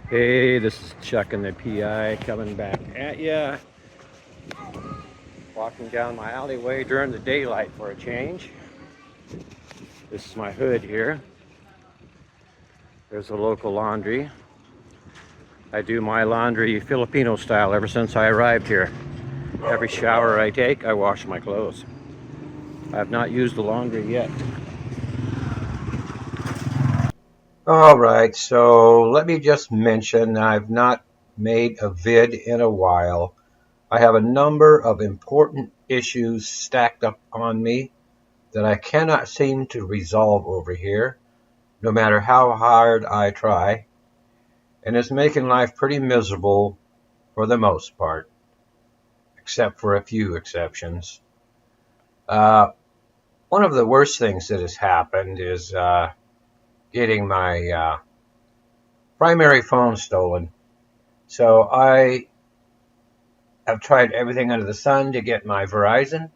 Hey, this is Chuck and the PI coming back at ya. Walking down my alleyway during the daylight for a change. This is my hood here. There's a local laundry. I do my laundry Filipino style ever since I arrived here. Every shower I take, I wash my clothes. I have not used the laundry yet. All right, so let me just mention I've not made a vid in a while. I have a number of important issues stacked up on me that I cannot seem to resolve over here, no matter how hard I try, and it's making life pretty miserable for the most part, except for a few exceptions. One of the worst things that has happened is getting my primary phone stolen. So I have tried everything under the sun to get my Verizon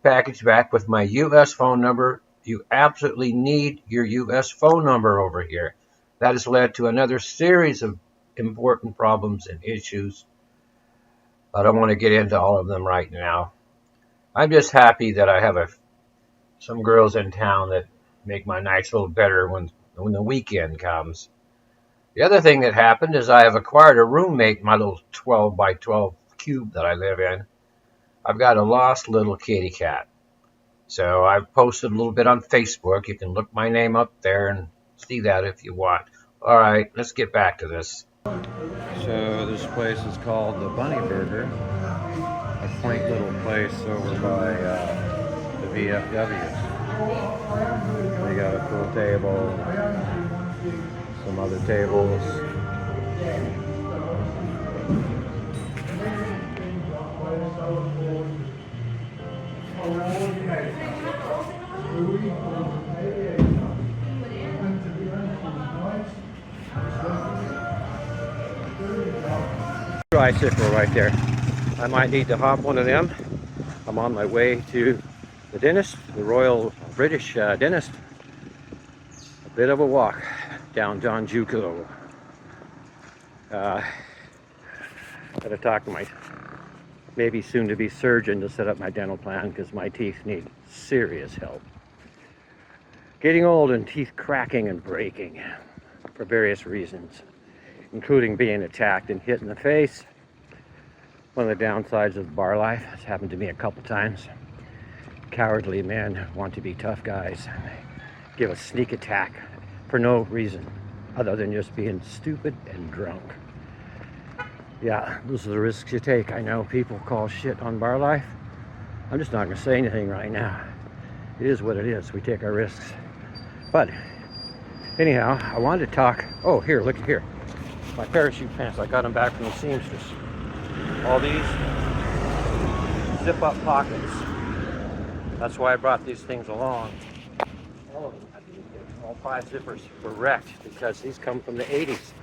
package back with my US phone number. You absolutely need your US phone number over here. That has led to another series of important problems and issues. I don't want to get into all of them right now. I'm just happy that I have some girls in town that make my nights a little better when the weekend comes. The other thing that happened is I have acquired a roommate in my little 12 by 12 cube that I live in. I've got a lost little kitty cat. So I've posted a little bit on Facebook. You can look my name up there and see that if you want. All right, let's get back to this. So this place is called the Bunny Burger, a quaint little place over by the VFWs. They got a pool table, some other tables. Tricycle right there. I might need to hop one of them. I'm on my way to the dentist, the Royal British dentist. A bit of a walk down John Juco. Gotta talk to my maybe soon to be surgeon to set up my dental plan because my teeth need serious help. Getting old and teeth cracking and breaking for various reasons, including being attacked and hit in the face. One of the downsides of bar life. It's happened to me a couple times. Cowardly men want to be tough guys. Give a sneak attack for no reason other than just being stupid and drunk. Yeah, those are the risks you take. I know people call shit on bar life. I'm just not going to say anything right now. It is what it is. We take our risks. But anyhow, I wanted to talk. Oh, here, look at here. My parachute pants. I got them back from the seamstress. All these zip-up pockets. That's why I brought these things along. All of them. All 5 zippers were wrecked because these come from the 80s.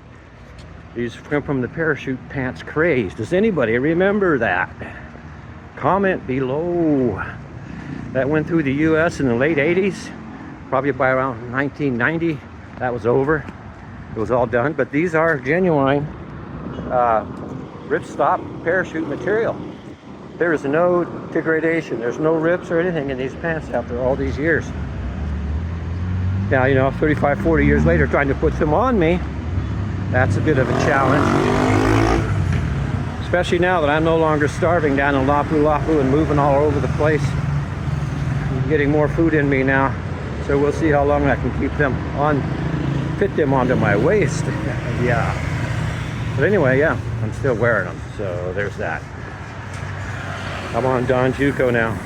These come from the parachute pants craze. Does anybody remember that? Comment below. That went through the US in the late 80s. Probably by around 1990. That was over. It was all done. But these are genuine ripstop parachute material. There is no degradation. There's no rips or anything in these pants after all these years. Now, 35, 40 years later, trying to put them on me, that's a bit of a challenge. Especially now that I'm no longer starving down in Lapu and moving all over the place. I'm getting more food in me now. So we'll see how long I can keep them on, fit them onto my waist. Yeah. But anyway, yeah, I'm still wearing them. So there's that. I'm on Don Juco now.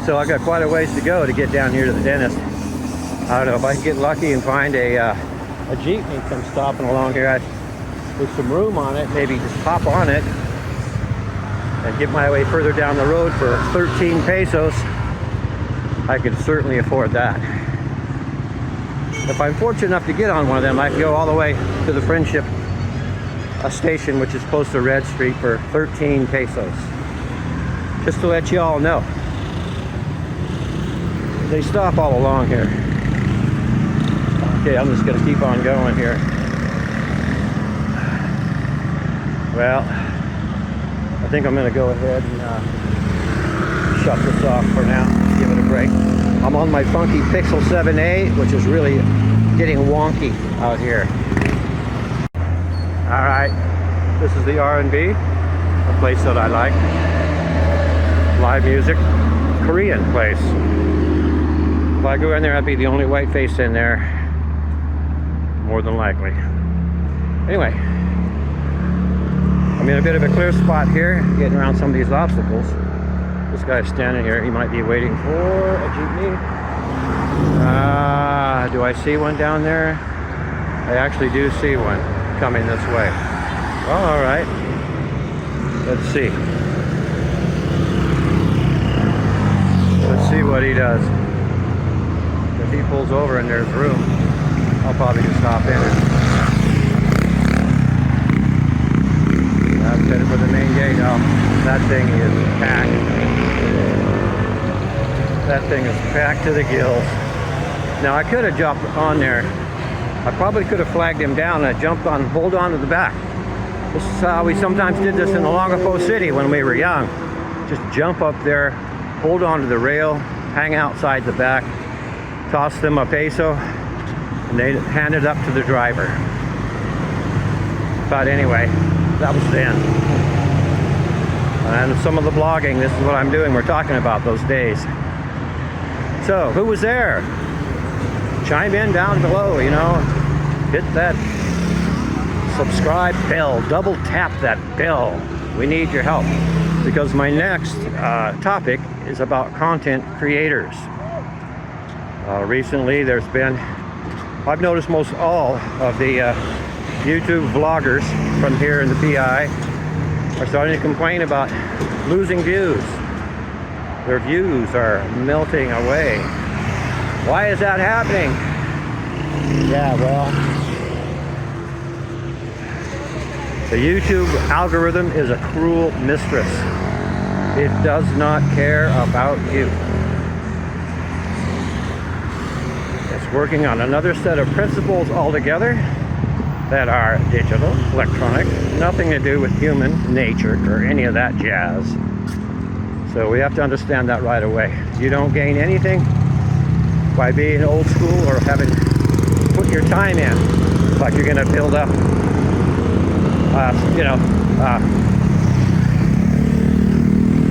So I got quite a ways to go to get down here to the dentist. I don't know if I can get lucky and find a jeepney come stopping along here with some room on it, maybe just hop on it and get my way further down the road for 13 pesos. I could certainly afford that. If I'm fortunate enough to get on one of them, I can go all the way to the Friendship station, which is close to Red Street, for 13 pesos. Just to let you all know. They stop all along here. Okay, I'm just going to keep on going here. Well, I think I'm going to go ahead and shut this off for now. Give it a break. I'm on my funky Pixel 7a, which is really getting wonky out here. All right, this is the R&B, a place that I like. Live music, Korean place. If I go in there, I'd be the only white face in there, more than likely. Anyway, I'm in a bit of a clear spot here, getting around some of these obstacles. This guy's standing here. He might be waiting for a jeepney. Do I see one down there? I actually do see one coming this way. Well, all right. Let's see. Let's see what he does. If he pulls over and there's room, I'll probably just hop in it. That's headed for the main gate. Oh, that thing is packed. That thing is packed to the gills. Now I could have jumped on there. I probably could have flagged him down and I jumped on, hold on to the back. This is how we sometimes did this in the Longapo City when we were young. Just jump up there, hold on to the rail, hang outside the back, toss them a peso, and they hand it up to the driver. But anyway, that was then. And some of the vlogging, this is what I'm doing. We're talking about those days. So, who was there? Chime in down below, you know. Hit that subscribe bell. Double tap that bell. We need your help. Because my next topic is about content creators. Recently, there's been, I've noticed most all of the YouTube vloggers from here in the PI are starting to complain about losing views. Their views are melting away. Why is that happening? Yeah, well, the YouTube algorithm is a cruel mistress. It does not care about you. It's working on another set of principles altogether that are digital, electronic, nothing to do with human nature or any of that jazz. So we have to understand that right away. You don't gain anything by being old school or having put your time in, like you're going to build up,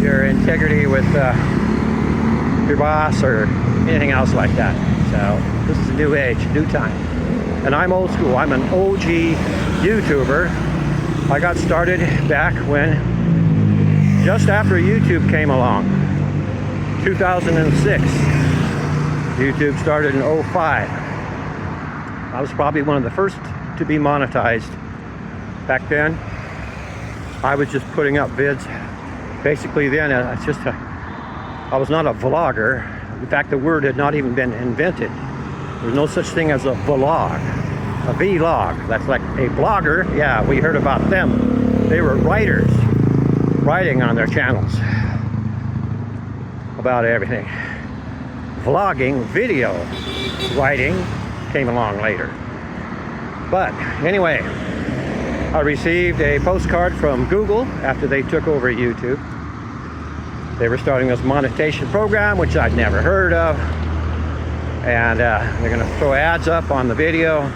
your integrity with your boss or anything else like that. So this is a new age, new time. And I'm old school. I'm an OG YouTuber. I got started back when, just after YouTube came along, 2006. YouTube started in 2005. I was probably one of the first to be monetized. Back then, I was just putting up vids. Basically then, I was not a vlogger. In fact, the word had not even been invented. There's no such thing as a vlog. A vlog, that's like a blogger. Yeah, we heard about them. They were writers, writing on their channels about everything. Vlogging, video writing came along later. But anyway, I received a postcard from Google after they took over YouTube. They were starting this monetization program, which I'd never heard of. And they're going to throw ads up on the video.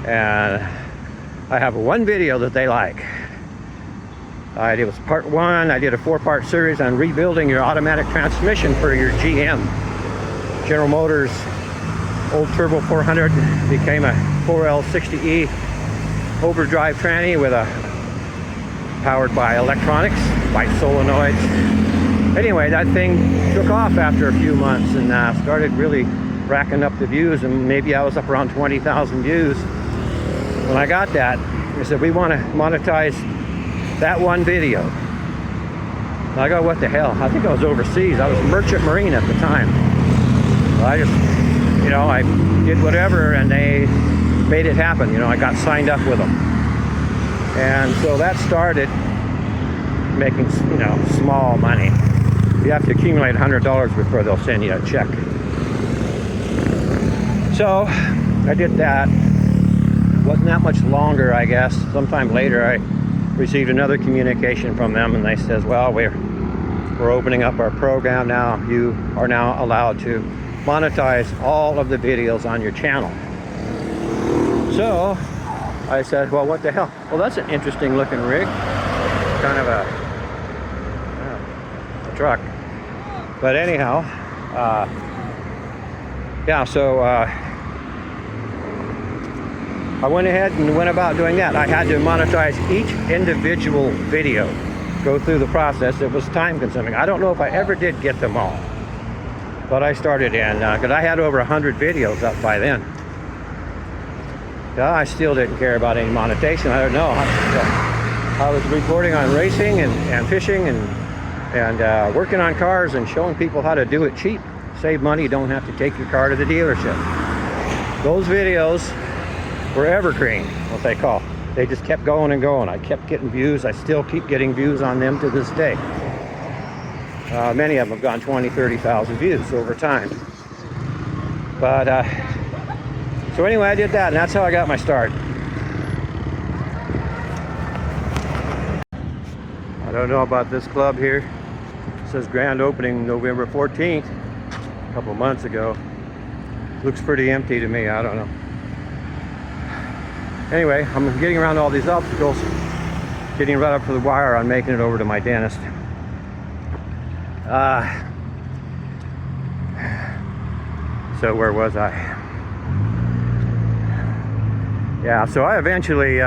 And I have one video that they like. It was part one. I did a 4-part series on rebuilding your automatic transmission for your GM. General Motors old Turbo 400 became a 4L60E overdrive tranny with a powered by electronics, by solenoids. Anyway, that thing took off after a few months and started really racking up the views, and maybe I was up around 20,000 views. When I got that, they said, we want to monetize that one video. And I go, what the hell? I think I was overseas. I was a merchant marine at the time. So I just, I did whatever and they made it happen. I got signed up with them. And so that started making, small money. You have to accumulate $100 before they'll send you a check. So I did that. Wasn't that much longer, I guess. Sometime later, I received another communication from them, and they says, well, we're opening up our program now. You are now allowed to monetize all of the videos on your channel. So I said, well, what the hell? Well, that's an interesting looking rig. Kind of a truck. But anyhow, yeah, so I went ahead and went about doing that. I had to monetize each individual video, go through the process. It was time consuming. I don't know if I ever did get them all, but I started in, because I had over 100 videos up by then. I still didn't care about any monetization. I don't know. I was reporting on racing and fishing and working on cars and showing people how to do it cheap. Save money, you don't have to take your car to the dealership. Those videos were evergreen, what they call. They just kept going and going. I kept getting views. I still keep getting views on them to this day. Many of them have gone 20, 30,000 views over time. But, so anyway, I did that, and that's how I got my start. I don't know about this club here. It says grand opening November 14th, a couple months ago. Looks pretty empty to me, I don't know. Anyway, I'm getting around all these obstacles, getting right up to the wire on making it over to my dentist. So where was I? Yeah, so I eventually, in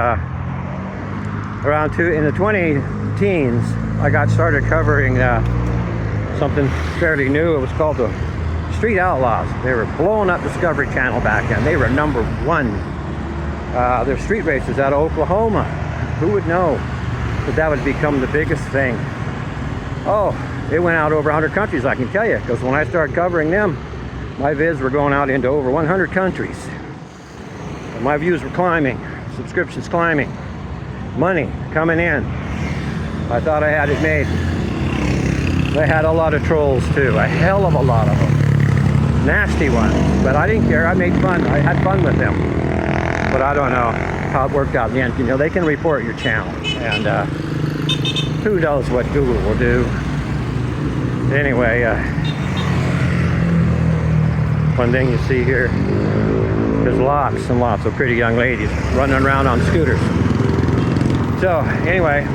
the 20-teens, I got started covering something fairly new. It was called the Street Outlaws. They were blowing up Discovery Channel back then. They were #1. They're street races out of Oklahoma. Who would know that would become the biggest thing? Oh, it went out over 100 countries, I can tell you, because when I started covering them, my vids were going out into over 100 countries. And my views were climbing, subscriptions climbing, money coming in. I thought I had it made. They had a lot of trolls too, a hell of a lot of them. Nasty ones, but I didn't care. I made fun. I had fun with them. But I don't know how it worked out in the end. You know, they can report your channel, and who knows what Google will do. Anyway, one thing you see here, there's lots and lots of pretty young ladies running around on scooters. So anyway,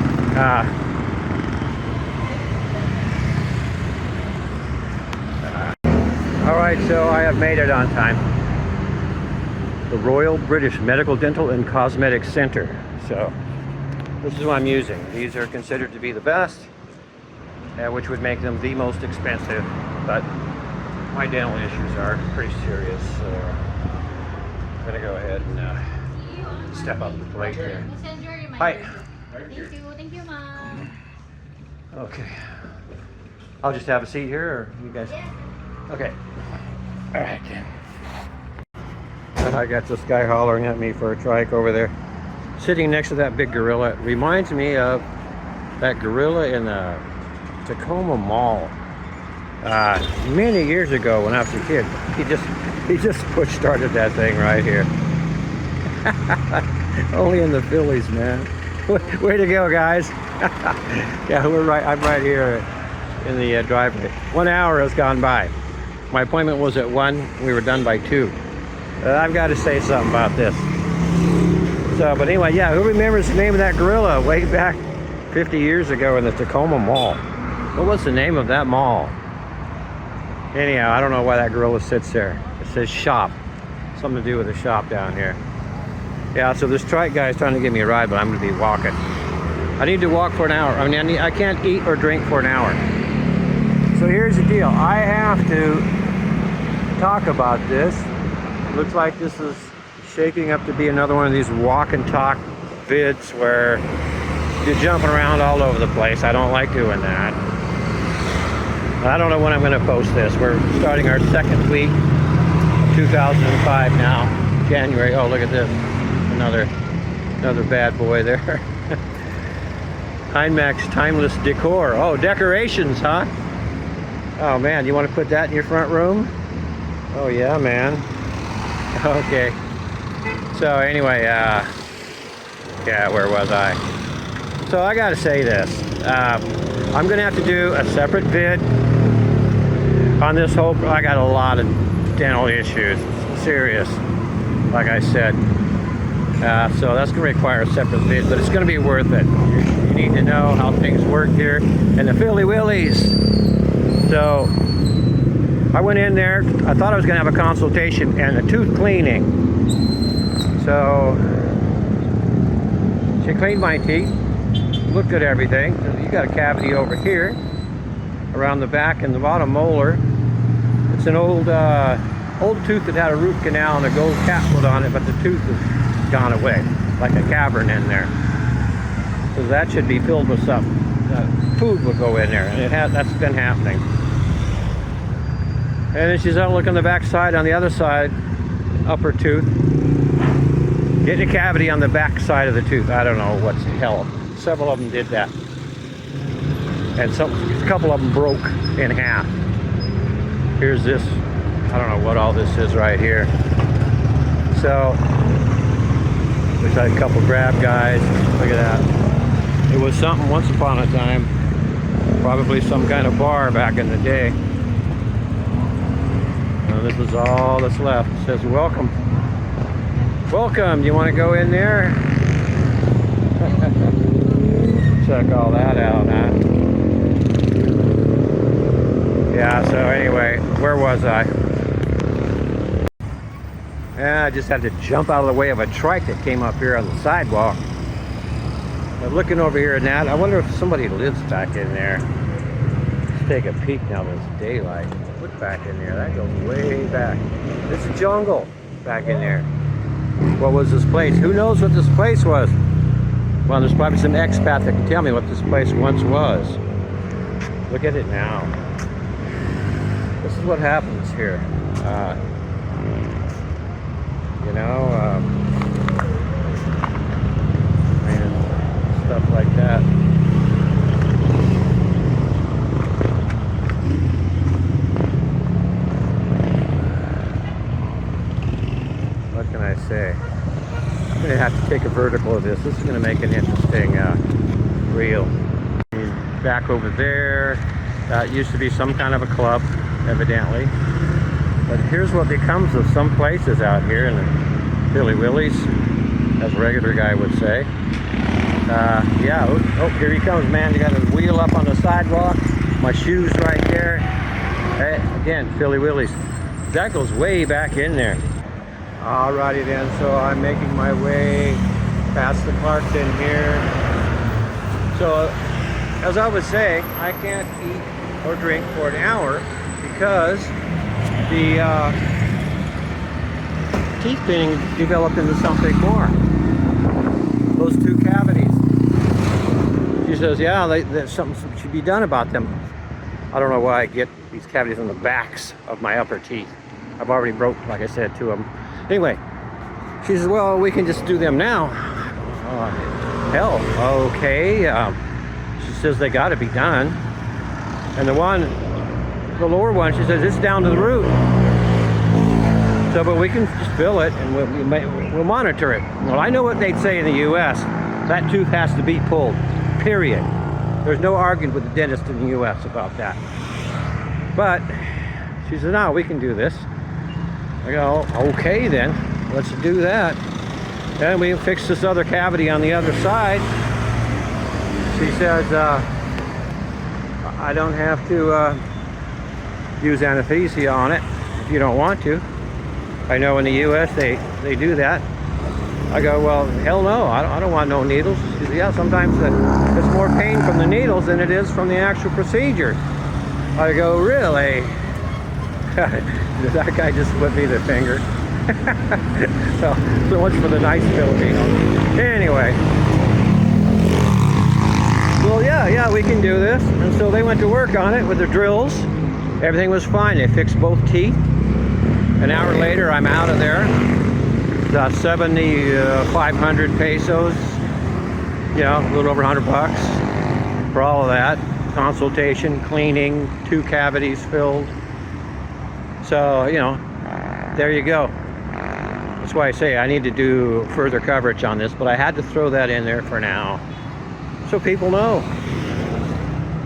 all right, so I have made it on time. The Royal British Medical, Dental and Cosmetic Center. So this is what I'm using. These are considered to be the best, which would make them the most expensive, but my dental issues are pretty serious, so I'm gonna go ahead and step up the plate here. Hi. Thank you, Mom. Okay. I'll just have a seat here, or you guys? Okay. All right then. I got this guy hollering at me for a trike over there, sitting next to that big gorilla. It reminds me of that gorilla in the Tacoma Mall many years ago when I was a kid. He just push started that thing right here. Only in the Phillies, man. Way to go, guys. Yeah, I'm right here in the driveway. 1 hour has gone by. My appointment was at 1. We were done by 2. I've got to say something about this. So, but anyway, yeah, who remembers the name of that gorilla way back 50 years ago in the Tacoma Mall? What was the name of that mall? Anyhow, I don't know why that gorilla sits there. It says shop. Something to do with a shop down here. Yeah, so this trike guy is trying to give me a ride, but I'm going to be walking. I need to walk for an hour. I mean, I can't eat or drink for an hour. So here's the deal. I have to talk about this. Looks like this is shaking up to be another one of these walk and talk vids where you're jumping around all over the place. I don't like doing that. I don't know when I'm going to post this. We're starting our second week of 2005 now, January. Oh, look at this. Another bad boy there. Heimax Timeless Decor. Oh, decorations, huh? Oh man, you want to put that in your front room? Oh yeah, man. Okay. So anyway, yeah, where was I? So I gotta say this. I'm gonna have to do a separate vid on this whole. I got a lot of dental issues, serious, like I said. So that's gonna require a separate vid, but it's gonna be worth it. You need to know how things work here in the Philly Willies. So I went in there. I thought I was gonna have a consultation and a tooth cleaning. So she cleaned my teeth, looked at everything. You got a cavity over here around the back and the bottom molar. It's an old tooth that had a root canal and a gold cap put on it, but the tooth has gone away, like a cavern in there. So that should be filled with something. Food will go in there, and that's been happening. And then she's out looking the back side on the other side, upper tooth. Getting a cavity on the back side of the tooth. I don't know what the hell. Several of them did that. And a couple of them broke in half. Here's this. I don't know what all this is right here. So, there's like a couple grab guys. Look at that. It was something once upon a time. Probably some kind of bar back in the day. Now, this is all that's left. It says, welcome. Welcome. You want to go in there? Check all that out, huh? Yeah, so anyway, where was I? Yeah, I just had to jump out of the way of a trike that came up here on the sidewalk. But looking over here at that, I wonder if somebody lives back in there. Let's take a peek now there's daylight. Look back in there, that goes way back. It's a jungle back in there. What was this place? Who knows what this place was? Well, there's probably some expat that can tell me what this place once was. Look at it now. This is what happens here. You know, and stuff like that. What can I say? I'm going to have to take a vertical of this. This is going to make an interesting reel. Back over there, that used to be some kind of a club, evidently. But here's what becomes of some places out here in the Philly Willies, as a regular guy would say. Yeah, oh, here he comes, man. You got to wheel up on the sidewalk. My shoes right there. Hey, again, Philly Willies. That goes way back in there. Alrighty then, so I'm making my way past the parked in here. So, as I was saying, I can't eat or drink for an hour because the teeth cleaning developed into something more. Those two cavities. She says, yeah, something should be done about them. I don't know why I get these cavities on the backs of my upper teeth. I've already broke, like I said, two of them. Anyway, she says, well, we can just do them now. Hell, okay. She says they got to be done. And the lower one, she says, it's down to the root. So, but we can just fill it and we'll monitor it. Well, I know what they'd say in the U.S. That tooth has to be pulled, period. There's no arguing with the dentist in the U.S. about that. But she said, no, we can do this. I go, okay then, let's do that. And we fix this other cavity on the other side. She says, I don't have to use anesthesia on it if you don't want to. I know in the U.S. they do that. I go, well, hell no, I don't want no needles. She says, yeah, sometimes it's more pain from the needles than it is from the actual procedure. I go, really? That guy just flipped me the finger. so much for the nice Filipino. Anyway. Well, yeah, we can do this. And so they went to work on it with the drills. Everything was fine. They fixed both teeth. An hour later, I'm out of there. 7,500 pesos. You know, a little over $100 for all of that. Consultation, cleaning, 2 cavities filled. So, you know, there you go. That's why I say I need to do further coverage on this, but I had to throw that in there for now, so people know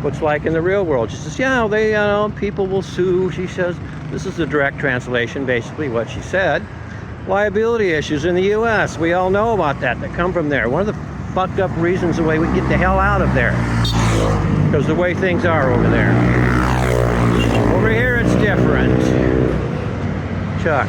what's like in the real world. She says, yeah, they, people will sue. She says, this is the direct translation, basically what she said. Liability issues in the U.S. We all know about that come from there. One of the fucked up reasons the way we get the hell out of there, because the way things are over there. Over here it's different. Chuck.